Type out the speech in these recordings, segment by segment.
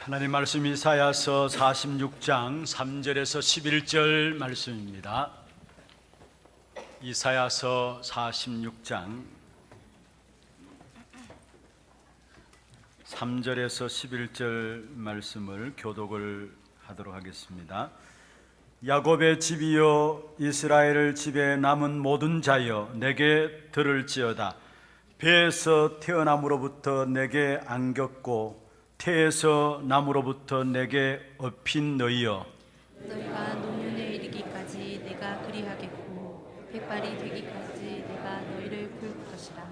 하나님 말씀 이사야서 46장 3절에서 11절 말씀입니다. 이사야서 46장 3절에서 11절 말씀을 교독을 하도록 하겠습니다. 야곱의 집이여, 이스라엘 집에 남은 모든 자여, 내게 들을지어다. 배에서 태어남으로부터 내게 안겼고 태에서 남으로부터 내게 업힌 너희여, 너희가 노년에 이르기까지 내가 그리하겠고 백발이 되기까지 내가 너희를 볼 것이라.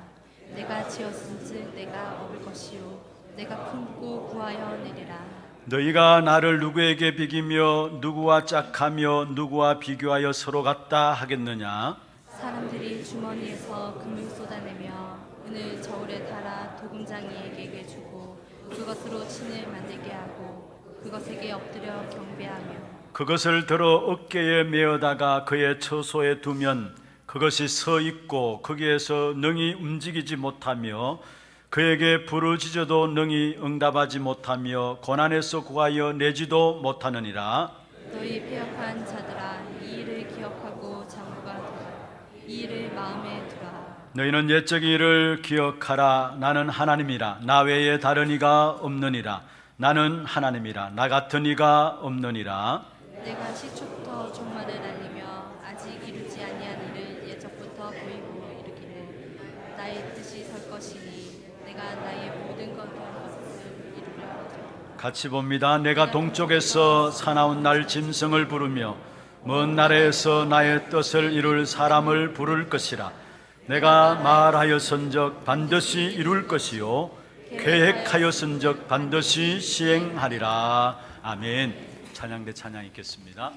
내가 지었은즉 내가 업을 것이요 내가 품고 구하여 내리라. 너희가 나를 누구에게 비기며 누구와 짝하며 누구와 비교하여 서로 같다 하겠느냐? 사람들이 주머니에서 금을 쏟아내며 은을 저울에 달아 도금장이에게 주고 그것으로 신을 만들게 하고 그것에게 엎드려 경배하며 그것을 들어 어깨에 메어다가 그의 처소에 두면 그것이 서 있고 거기에서 능히 움직이지 못하며 그에게 부르짖어도 능히 응답하지 못하며 고난에서 구하여 내지도 못하느니라. 너희 패역한 자들아, 이 일을 기억하고 장구가 되라. 이 일을 마음에 두라. 너희는 옛적 일을 기억하라. 나는 하나님이라. 나 외에 다른 이가 없느니라. 나는 하나님이라. 나 같은 이가 없느니라. 내가 시초부터 종말을 알리며 아직 이루지 아니한 일을 예적부터 보이고 이르기를 나의 뜻이 설 것이니 내가 나의 모든 것을 이루려. 같이 봅니다. 내가 동쪽에서 사나운 날 짐승을 부르며 먼 나라에서 나의 뜻을 이룰 사람을 부를 것이라. 내가 말하였은즉 반드시 이룰 것이요 계획하였은즉 반드시 시행하리라. 아멘. 찬양대 찬양 있겠습니다.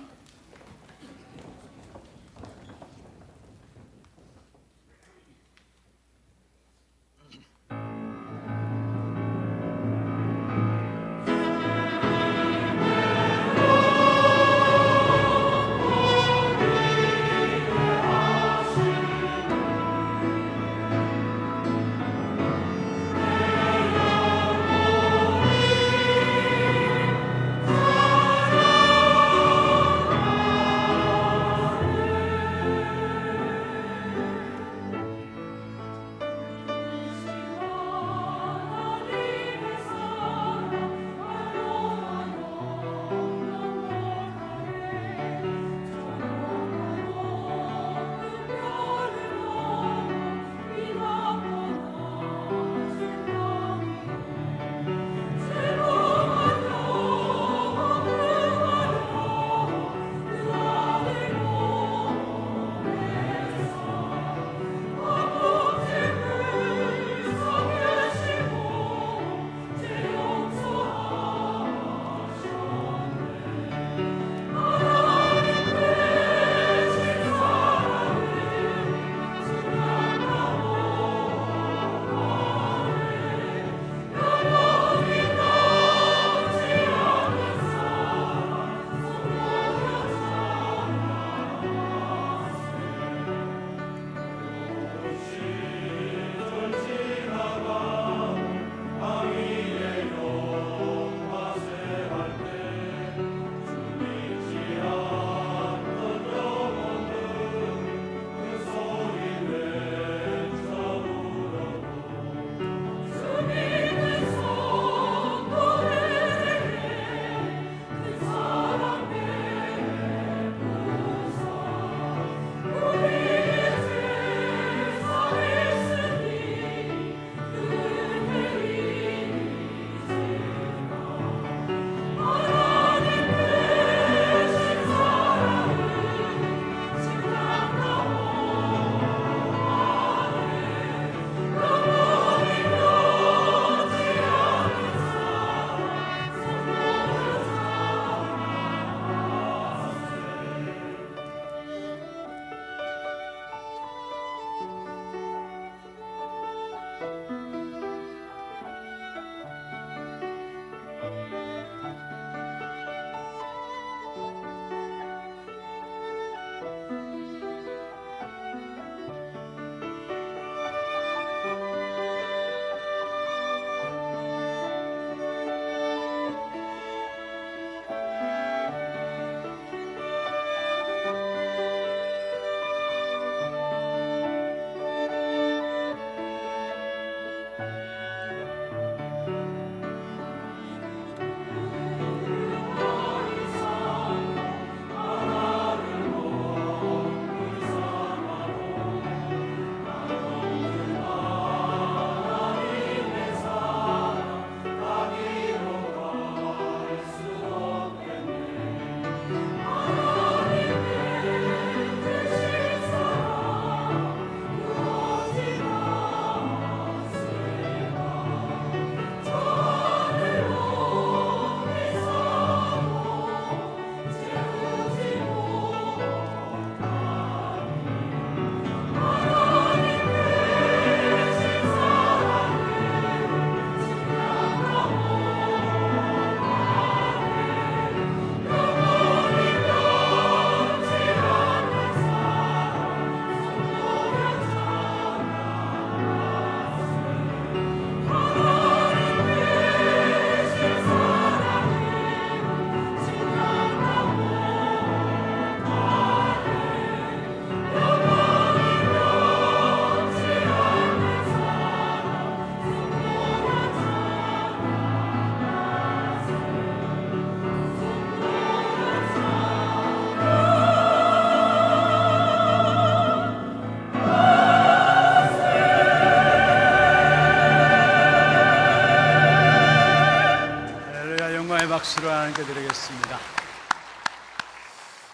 영광의 박수를 하나님께 드리겠습니다.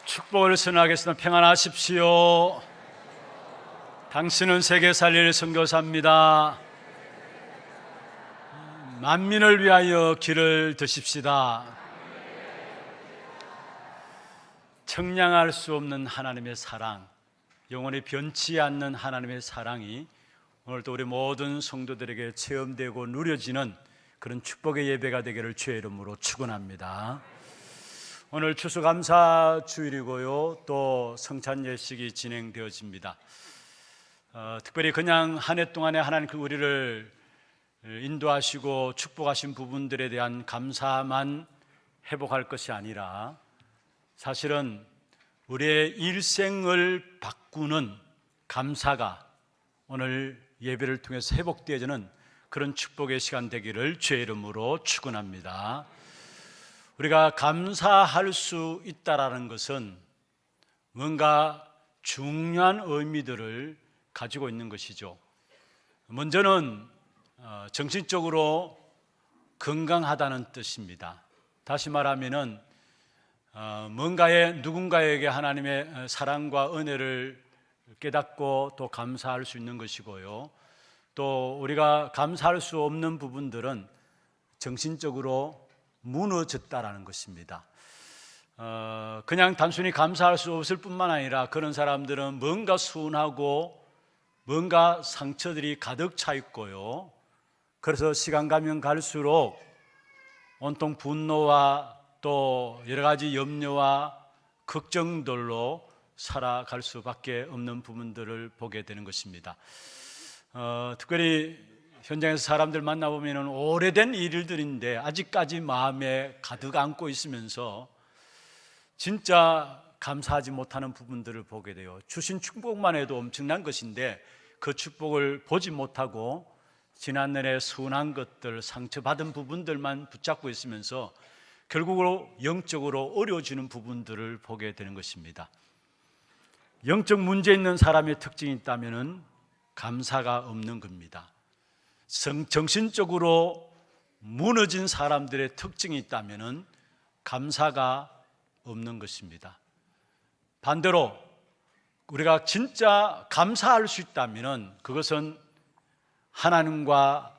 축복을 선언하겠습니다. 평안하십시오. 당신은 세계 살릴 선교사입니다. 만민을 위하여 길을 드십시다. 청량할 수 없는 하나님의 사랑, 영원히 변치 않는 하나님의 사랑이 오늘도 우리 모든 성도들에게 체험되고 누려지는 그런 축복의 예배가 되기를 주의 이름으로 축원합니다. 오늘 추수감사 주일이고요, 또 성찬 예식이 진행되어집니다. 특별히 그냥 한 해 동안에 하나님 우리를 인도하시고 축복하신 부분들에 대한 감사만 회복할 것이 아니라 사실은 우리의 일생을 바꾸는 감사가 오늘 예배를 통해서 회복되어지는 그런 축복의 시간 되기를 주의 이름으로 축원합니다. 우리가 감사할 수 있다라는 것은 뭔가 중요한 의미들을 가지고 있는 것이죠. 먼저는 정신적으로 건강하다는 뜻입니다. 다시 말하면은 누군가에게 하나님의 사랑과 은혜를 깨닫고 또 감사할 수 있는 것이고요, 또 우리가 감사할 수 없는 부분들은 정신적으로 무너졌다라는 것입니다. 그냥 단순히 감사할 수 없을 뿐만 아니라 그런 사람들은 뭔가 서운하고 뭔가 상처들이 가득 차 있고요, 그래서 시간 가면 갈수록 온통 분노와 또 여러 가지 염려와 걱정들로 살아갈 수밖에 없는 부분들을 보게 되는 것입니다. 특별히 현장에서 사람들 만나보면 오래된 일들인데 아직까지 마음에 가득 안고 있으면서 진짜 감사하지 못하는 부분들을 보게 돼요. 주신 축복만 해도 엄청난 것인데 그 축복을 보지 못하고 지난날의 서운한 것들, 상처받은 부분들만 붙잡고 있으면서 결국으로 영적으로 어려워지는 부분들을 보게 되는 것입니다. 영적 문제 있는 사람의 특징이 있다면 감사가 없는 겁니다. 정신적으로 무너진 사람들의 특징이 있다면 감사가 없는 것입니다. 반대로 우리가 진짜 감사할 수 있다면 그것은 하나님과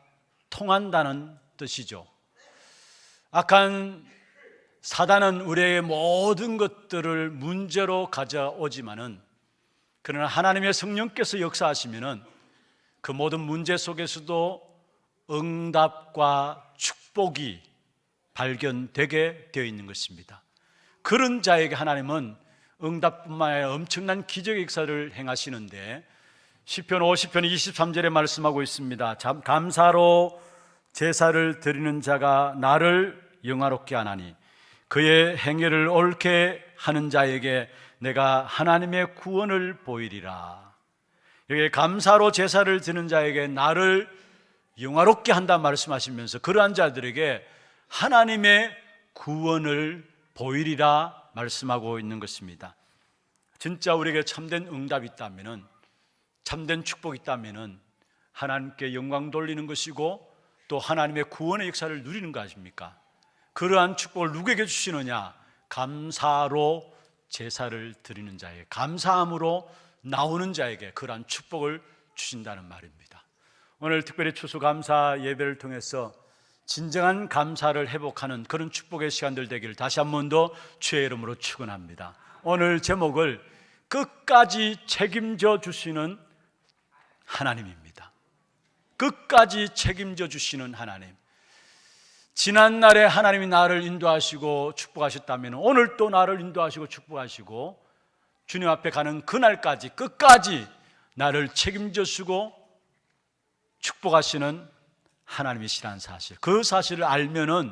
통한다는 뜻이죠. 악한 사단은 우리의 모든 것들을 문제로 가져오지만은 그러나 하나님의 성령께서 역사하시면은 그 모든 문제 속에서도 응답과 축복이 발견되게 되어 있는 것입니다. 그런 자에게 하나님은 응답뿐만 아니라 엄청난 기적의 역사를 행하시는데 시편 50편 23절에 말씀하고 있습니다. 감사로 제사를 드리는 자가 나를 영화롭게 하나니 그의 행위를 옳게 하는 자에게 내가 하나님의 구원을 보이리라. 여기 감사로 제사를 드리는 자에게 나를 영화롭게 한다 말씀하시면서 그러한 자들에게 하나님의 구원을 보이리라 말씀하고 있는 것입니다. 진짜 우리에게 참된 응답이 있다면, 참된 축복이 있다면 하나님께 영광 돌리는 것이고 또 하나님의 구원의 역사를 누리는 거 아십니까? 그러한 축복을 누구에게 주시느냐? 감사로 제사를 드리는 자에게, 감사함으로 나오는 자에게 그러한 축복을 주신다는 말입니다. 오늘 특별히 추수감사 예배를 통해서 진정한 감사를 회복하는 그런 축복의 시간들 되기를 다시 한 번 더 주의 이름으로 축원합니다. 오늘 제목을 끝까지 책임져 주시는 하나님입니다. 끝까지 책임져 주시는 하나님. 지난날에 하나님이 나를 인도하시고 축복하셨다면 오늘 또 나를 인도하시고 축복하시고 주님 앞에 가는 그날까지 끝까지 나를 책임져 주시고 축복하시는 하나님이시라는 사실, 그 사실을 알면은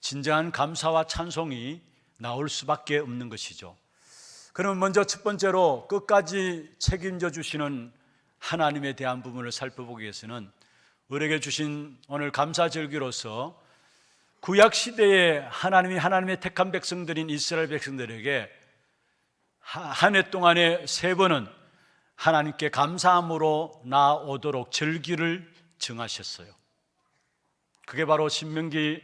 진정한 감사와 찬송이 나올 수밖에 없는 것이죠. 그러면 먼저 첫 번째로 끝까지 책임져 주시는 하나님에 대한 부분을 살펴보기 위해서는 우리에게 주신 오늘 감사절기로서 구약 시대에 하나님의 택한 백성들인 이스라엘 백성들에게 한 해 동안에 3번은 하나님께 감사함으로 나오도록 절기를 정하셨어요. 그게 바로 신명기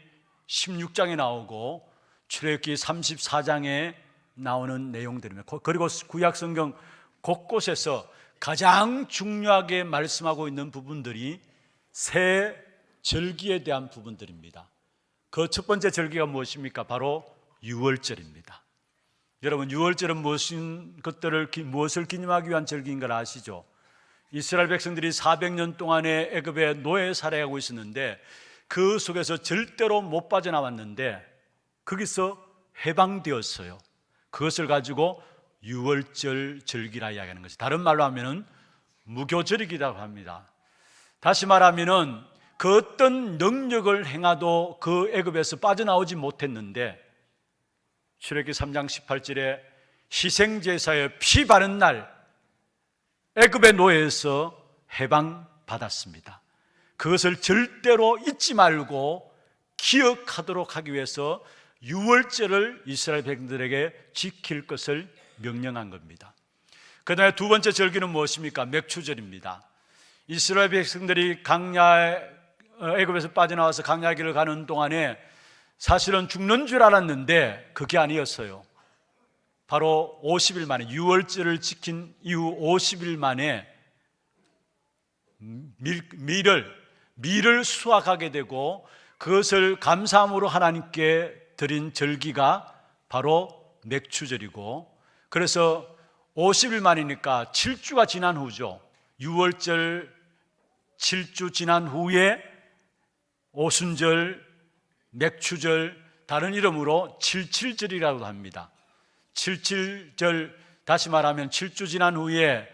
16장에 나오고 출애굽기 34장에 나오는 내용들입니다. 그리고 구약 성경 곳곳에서 가장 중요하게 말씀하고 있는 부분들이 새 절기에 대한 부분들입니다. 그 첫 번째 절기가 무엇입니까? 바로 유월절입니다. 여러분, 유월절은 무엇을 기념하기 위한 절기인 걸 아시죠? 이스라엘 백성들이 400년 동안의 애굽의 노예 살아가고 있었는데 그 속에서 절대로 못 빠져나왔는데 거기서 해방되었어요. 그것을 가지고 유월절 절기라 이야기하는 것이, 다른 말로 하면은 무교절이라고 합니다. 다시 말하면은 그 어떤 능력을 행하도 그 애굽에서 빠져나오지 못했는데 출애굽기 3장 18절에 희생제사의 피 바른 날 애굽의 노예에서 해방받았습니다. 그것을 절대로 잊지 말고 기억하도록 하기 위해서 유월절을 이스라엘 백성들에게 지킬 것을 명령한 겁니다. 그 다음에 두 번째 절기는 무엇입니까? 맥추절입니다. 이스라엘 백성들이 애굽에서 빠져나와서 광야 길을 가는 동안에 사실은 죽는 줄 알았는데 그게 아니었어요. 바로 50일 만에, 유월절을 지킨 이후 50일 만에 밀을 수확하게 되고 그것을 감사함으로 하나님께 드린 절기가 바로 맥추절이고, 그래서 50일 만이니까 7주가 지난 후죠. 6월절 7주 지난 후에 오순절, 맥추절, 다른 이름으로 77절이라고 합니다. 77절, 다시 말하면 7주 지난 후에,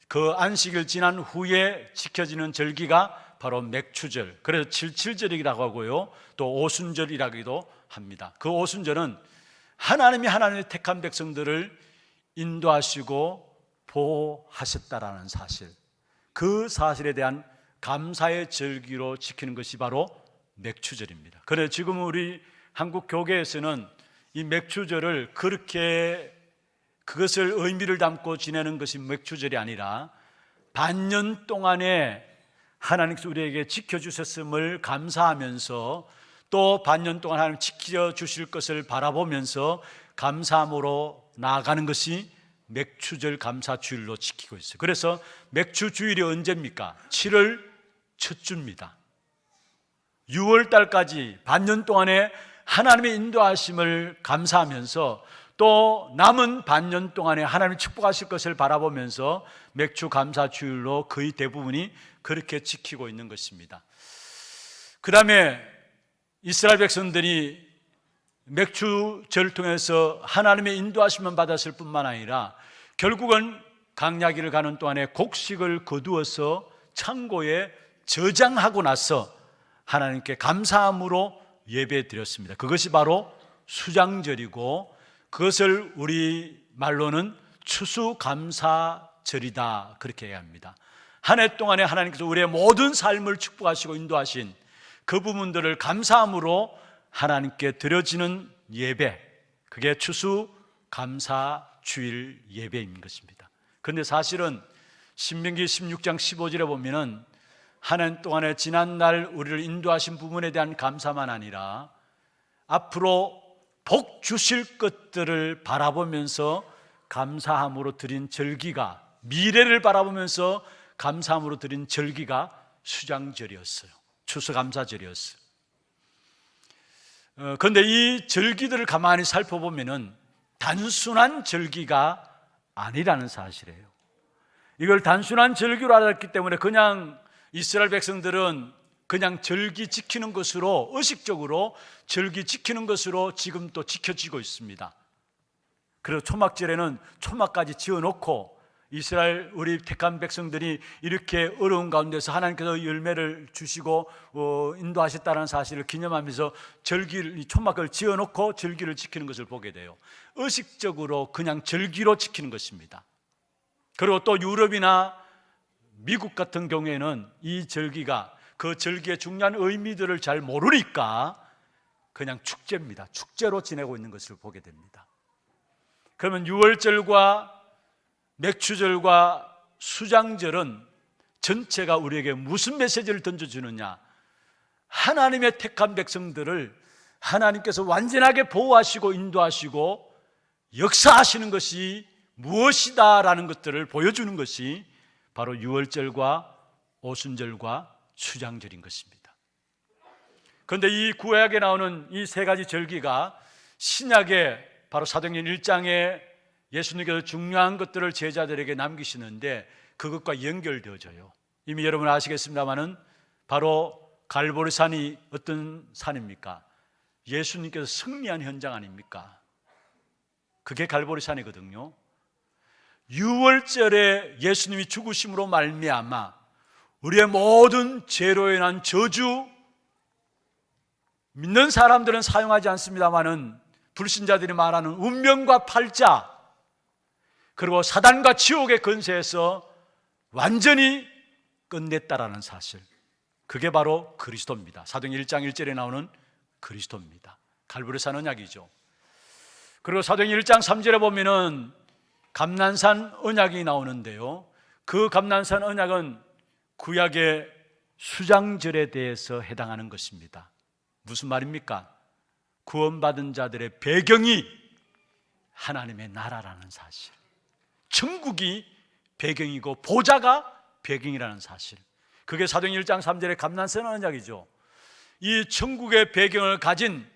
그 안식일 지난 후에 지켜지는 절기가 바로 맥추절, 그래서 77절이라고 하고요, 또 오순절이라기도 합니다. 그 오순절은 하나님이 하나님의 택한 백성들을 인도하시고 보호하셨다라는 사실, 그 사실에 대한 감사의 절기로 지키는 것이 바로 맥추절입니다. 그래서 지금 우리 한국 교계에서는 이 맥추절을 그렇게 그것을 의미를 담고 지내는 것이 맥추절이 아니라 반년 동안에 하나님께서 우리에게 지켜주셨음을 감사하면서 또 반년 동안 하나님 지켜주실 것을 바라보면서 감사함으로 나아가는 것이 맥추절 감사주일로 지키고 있어요. 그래서 맥추주일이 언제입니까? 7월 첫 주입니다. 6월 달까지 반년 동안에 하나님의 인도하심을 감사하면서 또 남은 반년 동안에 하나님이 축복하실 것을 바라보면서 맥추 감사주일로 거의 대부분이 그렇게 지키고 있는 것입니다. 그 다음에 이스라엘 백성들이 맥추절을 통해서 하나님의 인도하심만 받았을 뿐만 아니라 결국은 광야길을 가는 동안에 곡식을 거두어서 창고에 저장하고 나서 하나님께 감사함으로 예배 드렸습니다. 그것이 바로 수장절이고 그것을 우리 말로는 추수감사절이다, 그렇게 얘기합니다. 한 해 동안에 하나님께서 우리의 모든 삶을 축복하시고 인도하신 그 부분들을 감사함으로 하나님께 드려지는 예배, 그게 추수감사주일 예배인 것입니다. 그런데 사실은 신명기 16장 15절에 보면은 한 해 동안에 지난날 우리를 인도하신 부분에 대한 감사만 아니라 앞으로 복 주실 것들을 바라보면서 감사함으로 드린 절기가, 미래를 바라보면서 감사함으로 드린 절기가 수장절이었어요. 추수감사절이었어요. 그런데 이 절기들을 가만히 살펴보면은 단순한 절기가 아니라는 사실이에요. 이걸 단순한 절기로 알았기 때문에 그냥 이스라엘 백성들은 그냥 절기 지키는 것으로, 의식적으로 절기 지키는 것으로 지금 또 지켜지고 있습니다. 그래서 초막절에는 초막까지 지어놓고 이스라엘 우리 택한 백성들이 이렇게 어려운 가운데서 하나님께서 열매를 주시고 인도하셨다는 사실을 기념하면서 절기를, 초막을 지어놓고 절기를 지키는 것을 보게 돼요. 의식적으로 그냥 절기로 지키는 것입니다. 그리고 또 유럽이나 미국 같은 경우에는 이 절기가, 그 절기의 중요한 의미들을 잘 모르니까 그냥 축제입니다. 축제로 지내고 있는 것을 보게 됩니다. 그러면 유월절과 맥추절과 수장절은 전체가 우리에게 무슨 메시지를 던져주느냐? 하나님의 택한 백성들을 하나님께서 완전하게 보호하시고 인도하시고 역사하시는 것이 무엇이다라는 것들을 보여주는 것이 바로 유월절과 오순절과 수장절인 것입니다. 그런데 이 구약에 나오는 이 세 가지 절기가 신약에 바로 사도행전 1장에 예수님께서 중요한 것들을 제자들에게 남기시는데 그것과 연결되어져요. 이미 여러분 아시겠습니다마는 바로 갈보리산이 어떤 산입니까? 예수님께서 승리한 현장 아닙니까? 그게 갈보리산이거든요. 유월절에 예수님이 죽으심으로 말미암아 우리의 모든 죄로 인한 저주, 믿는 사람들은 사용하지 않습니다마는 불신자들이 말하는 운명과 팔자, 그리고 사단과 지옥의 건세에서 완전히 끝냈다라는 사실, 그게 바로 그리스도입니다. 사도행전 1장 1절에 나오는 그리스도입니다. 갈보리산 언약이죠. 그리고 사도행전 1장 3절에 보면은 감난산 언약이 나오는데요, 그 감난산 언약은 구약의 수장절에 대해서 해당하는 것입니다. 무슨 말입니까? 구원받은 자들의 배경이 하나님의 나라라는 사실, 천국이 배경이고 보좌가 배경이라는 사실, 그게 사도행전 1장 3절의 감난산 언약이죠. 이 천국의 배경을 가진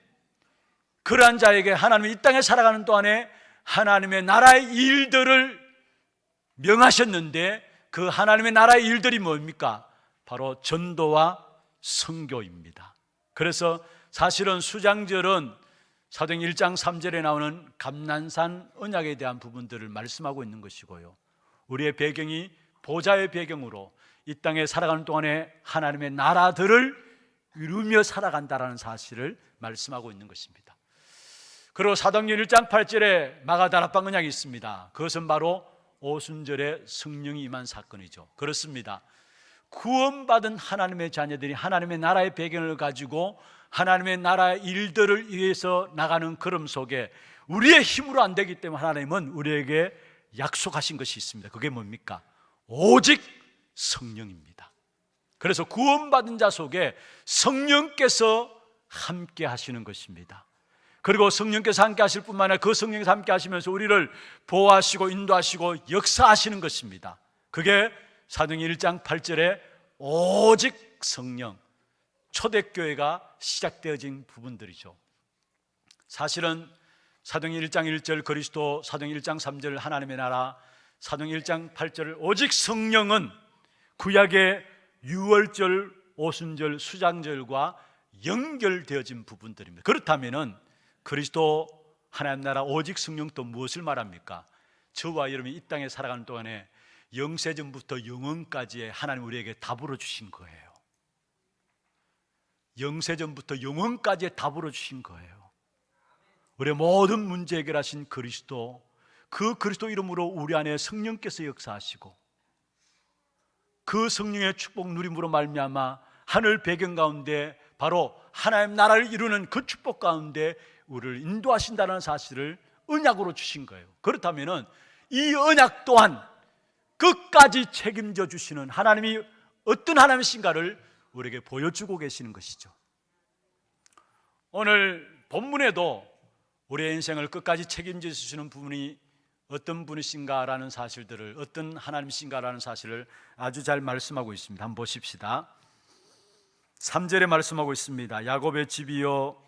그러한 자에게 하나님이 이 땅에 살아가는 동안에 하나님의 나라의 일들을 명하셨는데, 그 하나님의 나라의 일들이 뭡니까? 바로 전도와 선교입니다. 그래서 사실은 수장절은 사도행전 1장 3절에 나오는 감난산 언약에 대한 부분들을 말씀하고 있는 것이고요, 우리의 배경이 보좌의 배경으로 이 땅에 살아가는 동안에 하나님의 나라들을 이루며 살아간다는 사실을 말씀하고 있는 것입니다. 그리고 사도행전 1장 8절에 마가다락방 언약이 있습니다. 그것은 바로 오순절에 성령이 임한 사건이죠. 그렇습니다. 구원받은 하나님의 자녀들이 하나님의 나라의 배경을 가지고 하나님의 나라의 일들을 위해서 나가는 걸음 속에 우리의 힘으로 안 되기 때문에 하나님은 우리에게 약속하신 것이 있습니다. 그게 뭡니까? 오직 성령입니다. 그래서 구원받은 자 속에 성령께서 함께 하시는 것입니다. 그리고 성령께서 함께 하실 뿐만 아니라 그 성령께서 함께 하시면서 우리를 보호하시고 인도하시고 역사하시는 것입니다. 그게 사도행전 1장 8절에 오직 성령, 초대교회가 시작되어진 부분들이죠. 사실은 사도행전 1장 1절 그리스도, 사도행전 1장 3절 하나님의 나라, 사도행전 1장 8절 오직 성령은 구약의 유월절, 오순절, 수장절과 연결되어진 부분들입니다. 그렇다면 그리스도, 하나님 나라, 오직 성령 또 무엇을 말합니까? 저와 여러분이 이 땅에 살아가는 동안에 영세전부터 영원까지의 하나님 우리에게 답으로 주신 거예요. 영세전부터 영원까지의 답으로 주신 거예요. 우리의 모든 문제 해결하신 그리스도, 그 그리스도 이름으로 우리 안에 성령께서 역사하시고 그 성령의 축복 누림으로 말미암아 하늘 배경 가운데 바로 하나님 나라를 이루는 그 축복 가운데 우리를 인도하신다는 사실을 언약으로 주신 거예요. 그렇다면 이 언약 또한 끝까지 책임져 주시는 하나님이 어떤 하나님이신가를 우리에게 보여주고 계시는 것이죠. 오늘 본문에도 우리의 인생을 끝까지 책임져 주시는 분이 어떤 분이신가라는 사실들을, 어떤 하나님이신가라는 사실을 아주 잘 말씀하고 있습니다. 한번 보십시다. 3절에 말씀하고 있습니다. 야곱의 집이여,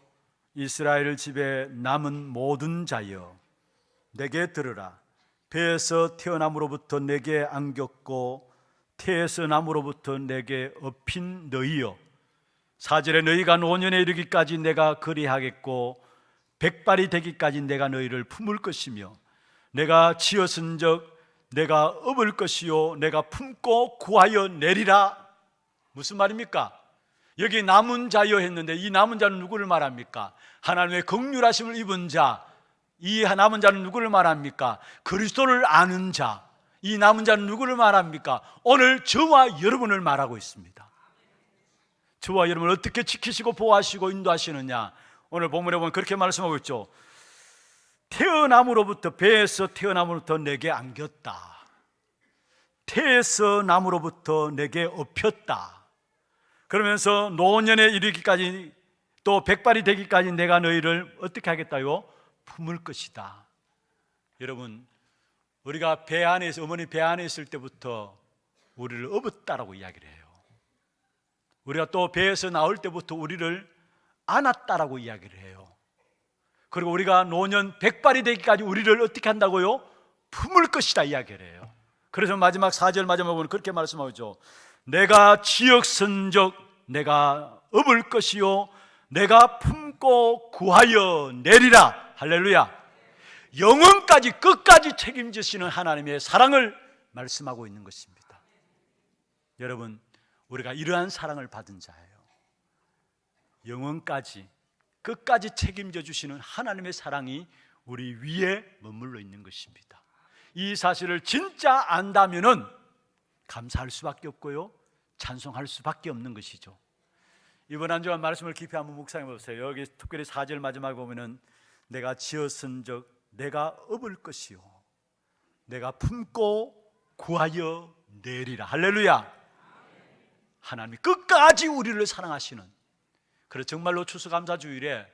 이스라엘 집에 남은 모든 자여, 내게 들으라. 배에서 태어남으로부터 내게 안겼고 태에서 남으로부터 내게 업힌 너희여, 4절에 너희가 노년에 이르기까지 내가 그리하겠고 백발이 되기까지 내가 너희를 품을 것이며 내가 지었은즉 내가 업을 것이요 내가 품고 구하여 내리라. 무슨 말입니까? 여기 남은 자여 했는데 이 남은 자는 누구를 말합니까? 하나님의 긍휼하심을 입은 자. 이 남은 자는 누구를 말합니까? 그리스도를 아는 자. 이 남은 자는 누구를 말합니까? 오늘 저와 여러분을 말하고 있습니다. 저와 여러분을 어떻게 지키시고 보호하시고 인도하시느냐, 오늘 본문에 보면 그렇게 말씀하고 있죠. 태어남으로부터, 배에서 태어남으로부터 내게 안겼다. 태에서 남으로부터 내게 업혔다. 그러면서 노년에 이르기까지 또 백발이 되기까지 내가 너희를 어떻게 하겠다요? 품을 것이다. 여러분, 우리가 배 안에서, 어머니 배 안에 있을 때부터 우리를 업었다라고 이야기를 해요. 우리가 또 배에서 나올 때부터 우리를 안았다라고 이야기를 해요. 그리고 우리가 노년 백발이 되기까지 우리를 어떻게 한다고요? 품을 것이다 이야기를 해요. 그래서 마지막 4절 마지막에 보면 그렇게 말씀하죠. 내가 지역선적 내가 업을 것이요 내가 품고 구하여 내리라. 할렐루야. 영원까지 끝까지 책임지시는 하나님의 사랑을 말씀하고 있는 것입니다. 여러분, 우리가 이러한 사랑을 받은 자예요. 영원까지 끝까지 책임져 주시는 하나님의 사랑이 우리 위에 머물러 있는 것입니다. 이 사실을 진짜 안다면은 감사할 수밖에 없고요, 찬송할 수밖에 없는 것이죠. 이번 한 주간 말씀을 깊이 한번 묵상해 보세요. 여기 특별히 4절 마지막에 보면은 내가 지었은적 내가 업을 것이요 내가 품고 구하여 내리라. 할렐루야. 하나님이 끝까지 우리를 사랑하시는, 그래서 정말로 추수감사주일에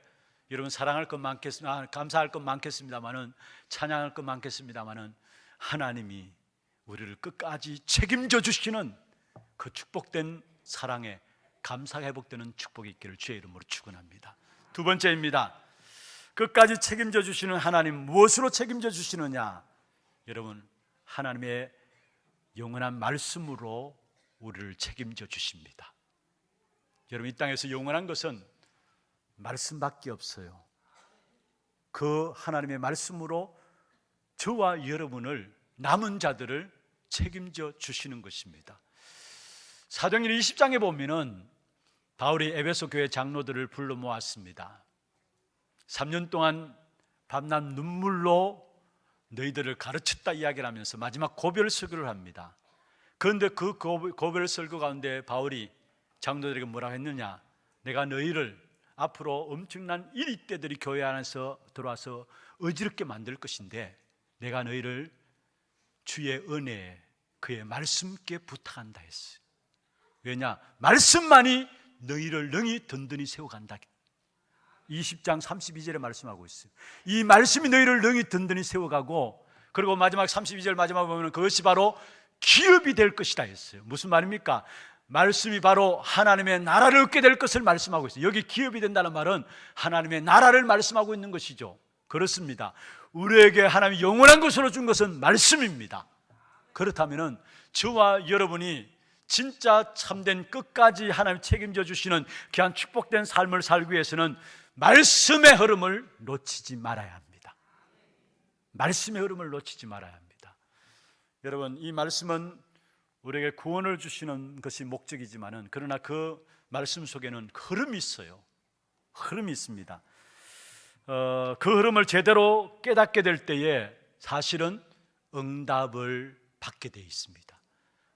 여러분 사랑할 것 많겠습니다, 감사할 것 많겠습니다만은, 찬양할 것 많겠습니다만은, 하나님이 우리를 끝까지 책임져 주시는 그 축복된 사랑에 감사 회복되는 축복이 있기를 주의 이름으로 축원합니다. 두 번째입니다. 끝까지 책임져 주시는 하나님, 무엇으로 책임져 주시느냐? 여러분, 하나님의 영원한 말씀으로 우리를 책임져 주십니다. 여러분, 이 땅에서 영원한 것은 말씀밖에 없어요. 그 하나님의 말씀으로 저와 여러분을, 남은 자들을 책임져 주시는 것입니다. 사도행전 20장에 보면은 바울이 에베소 교회 장로들을 불러 모았습니다. 3년 동안 밤낮 눈물로 너희들을 가르쳤다 이야기를 하면서 마지막 고별 설교를 합니다. 그런데 그 고별 설교 가운데 바울이 장로들에게 뭐라고 했느냐? 내가 너희를 앞으로 엄청난 이리떼들이 교회 안에서 들어와서 어지럽게 만들 것인데 내가 너희를 주의 은혜에 그의 말씀께 부탁한다 했어요. 왜냐? 말씀만이 너희를 능히 든든히 세워간다. 20장 32절에 말씀하고 있어요. 이 말씀이 너희를 능히 든든히 세워가고, 그리고 마지막 32절 마지막에 보면 그것이 바로 기업이 될 것이다 했어요. 무슨 말입니까? 말씀이 바로 하나님의 나라를 얻게 될 것을 말씀하고 있어요. 여기 기업이 된다는 말은 하나님의 나라를 말씀하고 있는 것이죠. 그렇습니다. 우리에게 하나님이 영원한 것으로 준 것은 말씀입니다. 그렇다면 저와 여러분이 진짜 참된 끝까지 하나님 책임져 주시는 귀한 축복된 삶을 살기 위해서는 말씀의 흐름을 놓치지 말아야 합니다. 말씀의 흐름을 놓치지 말아야 합니다. 여러분, 이 말씀은 우리에게 구원을 주시는 것이 목적이지만은, 그러나 그 말씀 속에는 흐름이 있어요. 흐름이 있습니다. 그 흐름을 제대로 깨닫게 될 때에 사실은 응답을 받게 되어 있습니다.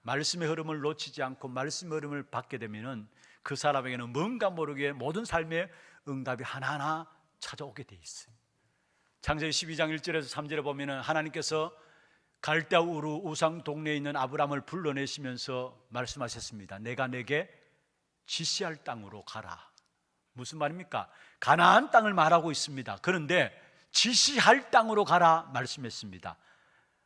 말씀의 흐름을 놓치지 않고 말씀의 흐름을 받게 되면은 그 사람에게는 뭔가 모르게 모든 삶의 응답이 하나하나 찾아오게 되어 있어요. 창세기 12장 1절에서 3절에 보면은 하나님께서 갈대아 우르 우상 동네에 있는 아브람을 불러내시면서 말씀하셨습니다. 내가 내게 지시할 땅으로 가라. 무슨 말입니까? 가나안 땅을 말하고 있습니다. 그런데 지시할 땅으로 가라 말씀했습니다.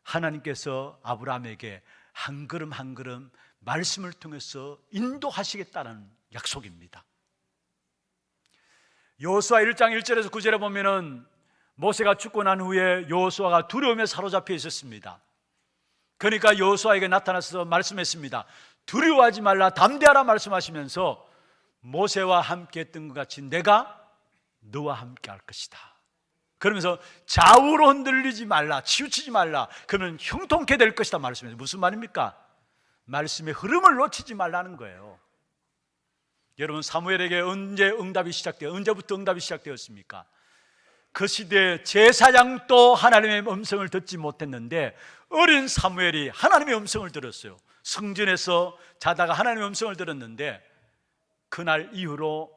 하나님께서 아브람에게 한 걸음 한 걸음 말씀을 통해서 인도하시겠다는 약속입니다. 여호수아 1장 1절에서 9절에 보면은 모세가 죽고 난 후에 여호수아가 두려움에 사로잡혀 있었습니다. 그러니까 여호수아에게 나타나서 말씀했습니다. 두려워하지 말라, 담대하라 말씀하시면서 모세와 함께 했던 것 같이 내가 너와 함께 할 것이다. 그러면서 좌우로 흔들리지 말라, 치우치지 말라, 그러면 형통케 될 것이다 말씀해요. 무슨 말입니까? 말씀의 흐름을 놓치지 말라는 거예요. 여러분, 사무엘에게 언제 응답이 시작돼요? 언제부터 응답이 시작되었습니까? 그 시대에 제사장도 하나님의 음성을 듣지 못했는데 어린 사무엘이 하나님의 음성을 들었어요. 성전에서 자다가 하나님의 음성을 들었는데 그날 이후로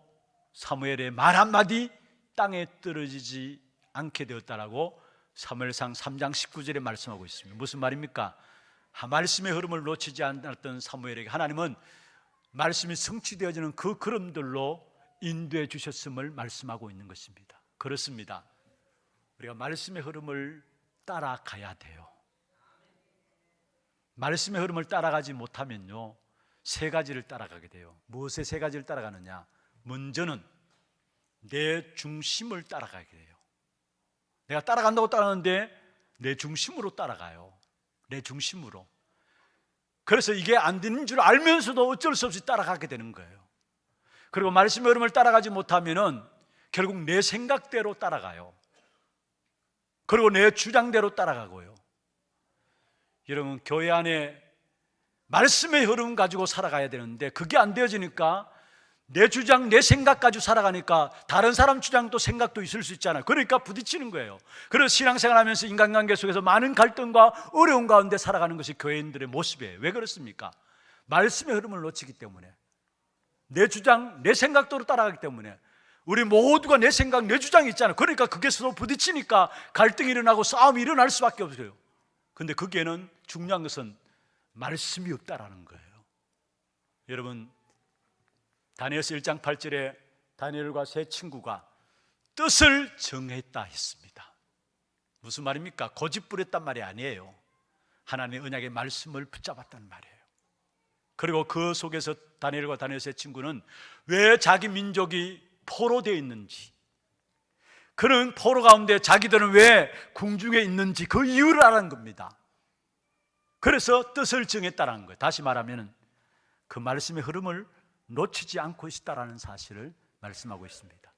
사무엘의 말 한마디 땅에 떨어지지 않게 되었다라고 사무엘상 3장 19절에 말씀하고 있습니다. 무슨 말입니까? 말씀의 흐름을 놓치지 않았던 사무엘에게 하나님은 말씀이 성취되어지는 그 걸음들로 인도해 주셨음을 말씀하고 있는 것입니다. 그렇습니다. 우리가 말씀의 흐름을 따라가야 돼요. 말씀의 흐름을 따라가지 못하면요, 세 가지를 따라가게 돼요. 무엇의 세 가지를 따라가느냐? 먼저는 내 중심을 따라가게 돼요. 내가 따라간다고 따라가는데 내 중심으로 따라가요. 내 중심으로. 그래서 이게 안 되는 줄 알면서도 어쩔 수 없이 따라가게 되는 거예요. 그리고 말씀의 흐름을 따라가지 못하면은 결국 내 생각대로 따라가요. 그리고 내 주장대로 따라가고요. 여러분, 교회 안에 말씀의 흐름 가지고 살아가야 되는데 그게 안 되어지니까 내 주장, 내 생각 가지고 살아가니까 다른 사람 주장도 생각도 있을 수 있잖아요. 그러니까 부딪히는 거예요. 그래서 신앙생활 하면서 인간관계 속에서 많은 갈등과 어려움 가운데 살아가는 것이 교회인들의 모습이에요. 왜 그렇습니까? 말씀의 흐름을 놓치기 때문에, 내 주장, 내 생각대로 따라가기 때문에. 우리 모두가 내 생각, 내 주장이 있잖아요. 그러니까 그게 서로 부딪히니까 갈등이 일어나고 싸움이 일어날 수밖에 없어요. 근데 거기에는 중요한 것은 말씀이 없다라는 거예요. 여러분, 다니엘서 1장 8절에 다니엘과 세 친구가 뜻을 정했다 했습니다. 무슨 말입니까? 고집부렸단 말이 아니에요. 하나님의 언약의 말씀을 붙잡았단 말이에요. 그리고 그 속에서 다니엘과 다니엘 세 친구는 왜 자기 민족이 포로되어 있는지, 그런 포로 가운데 자기들은 왜 궁중에 있는지 그 이유를 알아낸 겁니다. 그래서 뜻을 정했다는 거예요. 다시 말하면 그 말씀의 흐름을 놓치지 않고 있다는 사실을 말씀하고 있습니다.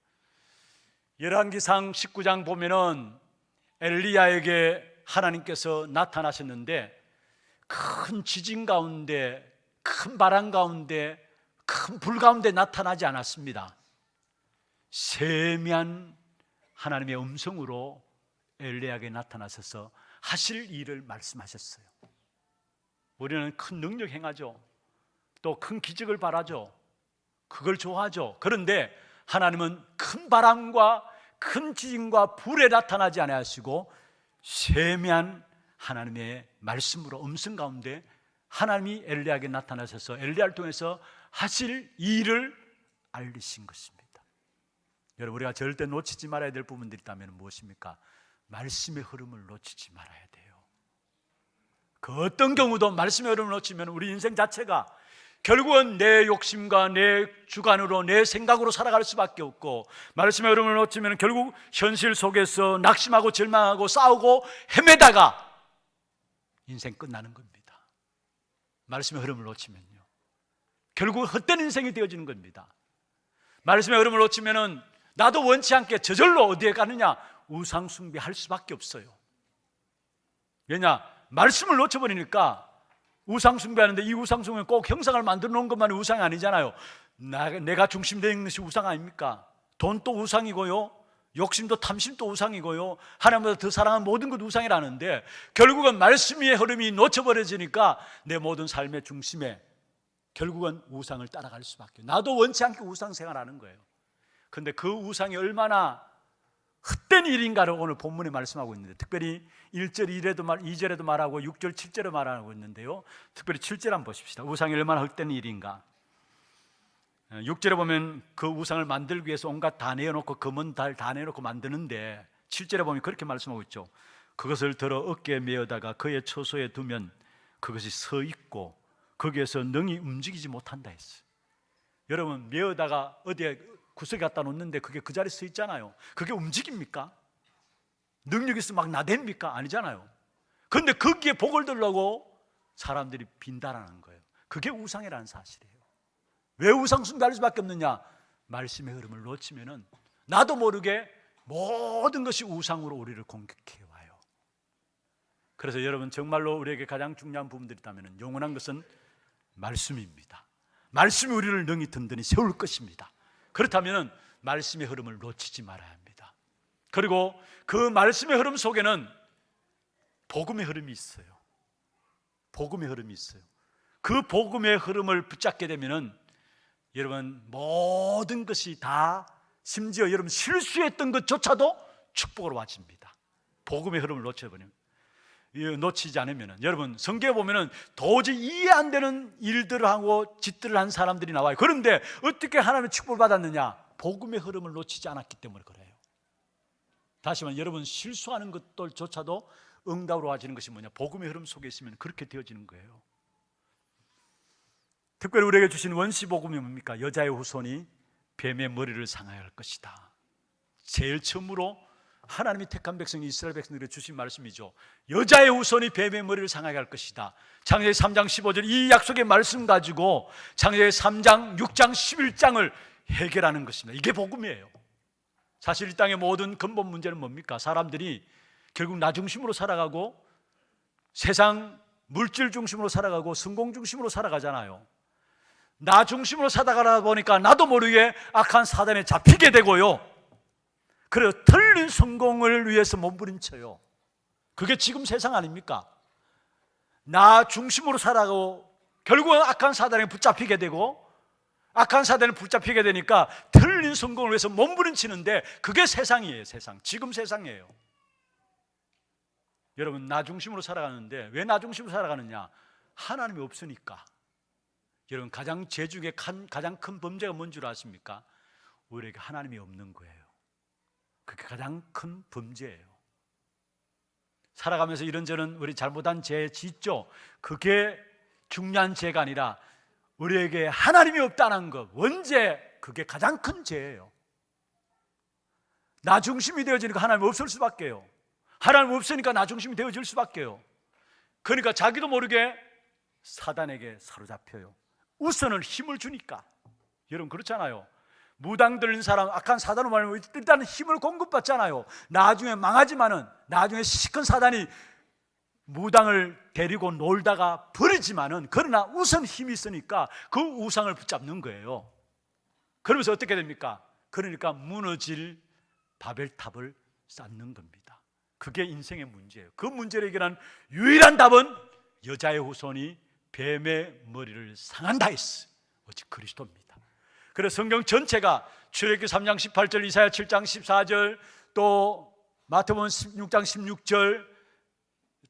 열왕기상 19장 보면은 엘리야에게 하나님께서 나타나셨는데 큰 지진 가운데, 큰 바람 가운데, 큰 불 가운데 나타나지 않았습니다. 세미한 하나님의 음성으로 엘리야에게 나타나셔서 하실 일을 말씀하셨어요. 우리는 큰 능력 행하죠. 또 큰 기적을 바라죠. 그걸 좋아하죠. 그런데 하나님은 큰 바람과 큰 지진과 불에 나타나지 않으시고 세미한 하나님의 말씀으로 음성 가운데 하나님이 엘리야에게 나타나셔서 엘리야를 통해서 하실 일을 알리신 것입니다. 여러분, 우리가 절대 놓치지 말아야 될 부분들이 있다면 무엇입니까? 말씀의 흐름을 놓치지 말아야 돼요. 그 어떤 경우도 말씀의 흐름을 놓치면 우리 인생 자체가 결국은 내 욕심과 내 주관으로, 내 생각으로 살아갈 수밖에 없고, 말씀의 흐름을 놓치면 결국 현실 속에서 낙심하고 절망하고 싸우고 헤매다가 인생 끝나는 겁니다. 말씀의 흐름을 놓치면요, 결국 헛된 인생이 되어지는 겁니다. 말씀의 흐름을 놓치면은 나도 원치 않게 저절로 어디에 가느냐? 우상 숭배할 수밖에 없어요. 왜냐? 말씀을 놓쳐버리니까 우상 숭배하는데, 이 우상 숭배는 꼭 형상을 만들어 놓은 것만이 우상이 아니잖아요. 내가 중심되는 것이 우상 아닙니까? 돈도 우상이고요, 욕심도 탐심도 우상이고요, 하나님보다 더 사랑하는 모든 것 우상이라는데, 결국은 말씀의 흐름이 놓쳐버려지니까 내 모든 삶의 중심에 결국은 우상을 따라갈 수밖에. 나도 원치 않게 우상 생활하는 거예요. 그런데 그 우상이 얼마나 헛된 일인가를 오늘 본문에 말씀하고 있는데, 특별히 1절 2절에도 말하고 6절 7절에 말하고 있는데요, 특별히 7절 한번 보십시다. 우상이 얼마나 헛된 일인가. 6절에 보면 그 우상을 만들기 위해서 온갖 다 내어놓고, 검은 달 다 내어놓고 만드는데, 7절에 보면 그렇게 말씀하고 있죠. 그것을 들어 어깨에 메어다가 그의 처소에 두면 그것이 서 있고 거기에서 능히 움직이지 못한다 했어요. 여러분, 메어다가 어디에 구석에 갖다 놓는데 그게 그 자리에 서 있잖아요. 그게 움직입니까? 능력이 있어 막 나댑니까? 아니잖아요. 그런데 거기에 복을 들려고 사람들이 빈다라는 거예요. 그게 우상이라는 사실이에요. 왜 우상 숭배할 수밖에 없느냐? 말씀의 흐름을 놓치면은 나도 모르게 모든 것이 우상으로 우리를 공격해 와요. 그래서 여러분, 정말로 우리에게 가장 중요한 부분들이 있다면 영원한 것은 말씀입니다. 말씀이 우리를 능히 든든히 세울 것입니다. 그렇다면 말씀의 흐름을 놓치지 말아야 합니다. 그리고 그 말씀의 흐름 속에는 복음의 흐름이 있어요. 복음의 흐름이 있어요. 그 복음의 흐름을 붙잡게 되면은 여러분, 모든 것이 다, 심지어 여러분 실수했던 것조차도 축복으로 와집니다. 복음의 흐름을 놓치지 않으면. 여러분, 성경에 보면은 도저히 이해 안 되는 일들을 하고 짓들을 한 사람들이 나와요. 그런데 어떻게 하나님의 축복을 받았느냐? 복음의 흐름을 놓치지 않았기 때문에 그래요. 다시 말하면 여러분 실수하는 것들조차도 응답으로 와지는 것이 뭐냐? 복음의 흐름 속에 있으면 그렇게 되어지는 거예요. 특별히 우리에게 주신 원시복음이 뭡니까? 여자의 후손이 뱀의 머리를 상하여 할 것이다. 제일 처음으로 하나님이 택한 백성 이스라엘 백성들에게 주신 말씀이죠. 여자의 후손이 뱀의 머리를 상하게 할 것이다. 창세기 3장 15절 이 약속의 말씀 가지고 창세기 3장, 6장, 11장을 해결하는 것입니다. 이게 복음이에요. 사실 이 땅의 모든 근본 문제는 뭡니까? 사람들이 결국 나 중심으로 살아가고 세상 물질 중심으로 살아가고 성공 중심으로 살아가잖아요. 나 중심으로 살아가다 보니까 나도 모르게 악한 사단에 잡히게 되고요. 그래서 틀린 성공을 위해서 몸부림쳐요. 그게 지금 세상 아닙니까? 나 중심으로 살아가고 결국은 악한 사단에 붙잡히게 되고 악한 사단에 붙잡히게 되니까 틀린 성공을 위해서 몸부림치는데 그게 세상이에요. 세상. 지금 세상이에요. 여러분 나 중심으로 살아가는데 왜 나 중심으로 살아가느냐? 하나님이 없으니까. 여러분 가장 죄 중에 가장 큰 범죄가 뭔 줄 아십니까? 우리에게 하나님이 없는 거예요. 그게 가장 큰 범죄예요. 살아가면서 이런저런 우리 잘못한 죄 짓죠. 그게 중요한 죄가 아니라 우리에게 하나님이 없다는 것, 원죄, 그게 가장 큰 죄예요. 나 중심이 되어지니까 하나님 없을 수밖에요. 하나님 없으니까 나 중심이 되어질 수밖에요. 그러니까 자기도 모르게 사단에게 사로잡혀요. 우선은 힘을 주니까. 여러분 그렇잖아요. 무당 들린 사람, 악한 사단으로 말하면 일단 힘을 공급받잖아요. 나중에 망하지만은 나중에 시큰 사단이 무당을 데리고 놀다가 버리지만은 그러나 우선 힘이 있으니까 그 우상을 붙잡는 거예요. 그러면서 어떻게 됩니까? 그러니까 무너질 바벨탑을 쌓는 겁니다. 그게 인생의 문제예요. 그 문제를 해결한 유일한 답은 여자의 후손이 뱀의 머리를 상한다 했어. 오직 그리스도입니다. 그래서 성경 전체가 출애굽기 3장 18절, 이사야 7장 14절, 또 마태복음 16장 16절,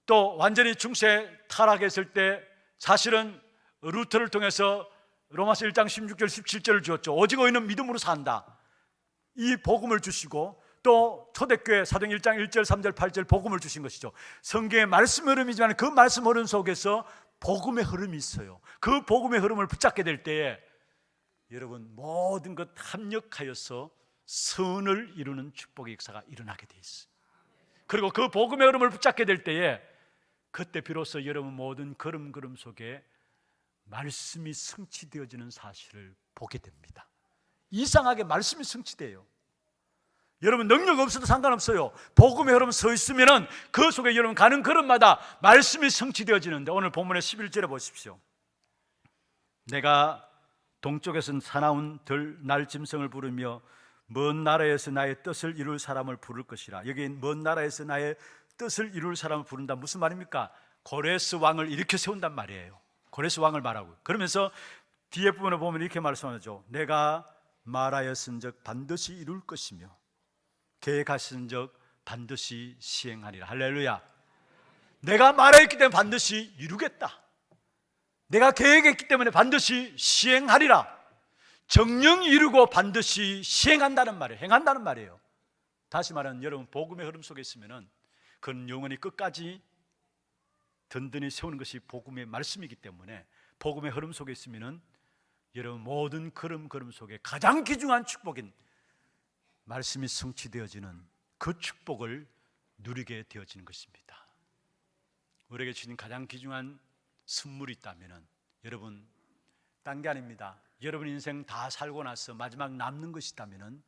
또 완전히 중세 타락했을 때 사실은 루터를 통해서 로마서 1장 16절 17절을 주었죠. 오직 의인은 믿음으로 산다. 이 복음을 주시고 또 초대교회 사도행 1장 1절 3절 8절 복음을 주신 것이죠. 성경의 말씀 흐름이지만 그 말씀 흐름 속에서 복음의 흐름이 있어요. 그 복음의 흐름을 붙잡게 될 때에 여러분 모든 것 합력하여서 선을 이루는 축복의 역사가 일어나게 돼 있어요. 그리고 그 복음의 흐름을 붙잡게 될 때에 그때 비로소 여러분 모든 걸음걸음 속에 말씀이 성취되어지는 사실을 보게 됩니다. 이상하게 말씀이 성취돼요. 여러분 능력 없어도 상관없어요. 복음의 흐름 서 있으면은 그 속에 여러분 가는 걸음마다 말씀이 성취되어지는데 오늘 본문의 11절에 보십시오. 내가 동쪽에서 사나운 날짐승을 부르며 먼 나라에서 나의 뜻을 이룰 사람을 부를 것이라. 여기 먼 나라에서 나의 뜻을 이룰 사람을 부른다. 무슨 말입니까? 고레스 왕을 일으켜 세운단 말이에요. 고레스 왕을 말하고. 그러면서 뒤에 부분을 보면 이렇게 말씀하죠. 내가 말하였은즉 반드시 이룰 것이며 계획하신즉 반드시 시행하리라. 할렐루야. 내가 말했기 때문에 반드시 이루겠다. 내가 계획했기 때문에 반드시 시행하리라. 정령 이루고 반드시 시행한다는 말이에요. 행한다는 말이에요. 다시 말하면 여러분 복음의 흐름 속에 있으면은 그는 영원히 끝까지 든든히 세우는 것이 복음의 말씀이기 때문에 복음의 흐름 속에 있으면은 여러분 모든 걸음 속에 가장 귀중한 축복인 말씀이 성취되어지는 그 축복을 누리게 되어지는 것입니다. 우리에게 주신 가장 귀중한 선물이 있다면은 여러분 딴 게 아닙니다. 여러분 인생 다 살고 나서 마지막 남는 것이 있다면은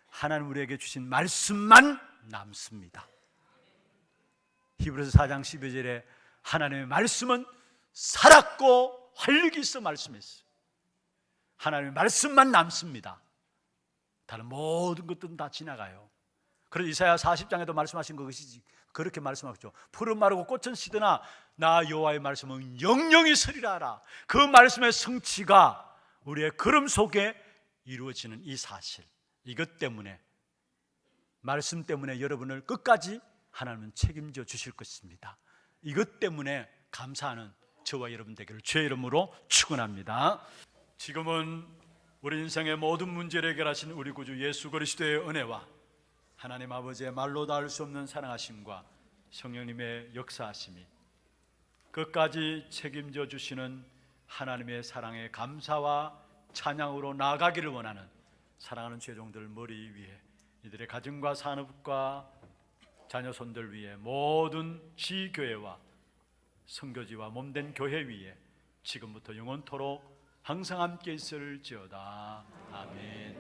하나님 우리에게 주신 말씀만 남습니다. 히브리서 4장 12절에 하나님의 말씀은 살았고 활력이 있어 말씀했어요. 하나님의 말씀만 남습니다. 다른 모든 것들은 다 지나가요. 그래서 이사야 40장에도 말씀하신 것이지 그렇게 말씀하셨죠. 푸른 마르고 꽃은 시드나 나 여호와의 말씀은 영영이 서리라 하라. 그 말씀의 성취가 우리의 걸음 속에 이루어지는 이 사실, 이것 때문에 말씀 때문에 여러분을 끝까지 하나님은 책임져 주실 것입니다. 이것 때문에 감사하는 저와 여러분 되기를 주의 이름으로 축원합니다. 지금은 우리 인생의 모든 문제를 해결하신 우리 구주 예수 그리스도의 은혜와 하나님 아버지의 말로 닿을 수 없는 사랑하심과 성령님의 역사하심이 끝까지 책임져 주시는 하나님의 사랑에 감사와 찬양으로 나아가기를 원하는 사랑하는 죄종들 머리 위에, 이들의 가정과 산업과 자녀손들 위에, 모든 지교회와 선교지와 몸된 교회 위에 지금부터 영원토록 항상 함께 있을지어다. 아멘.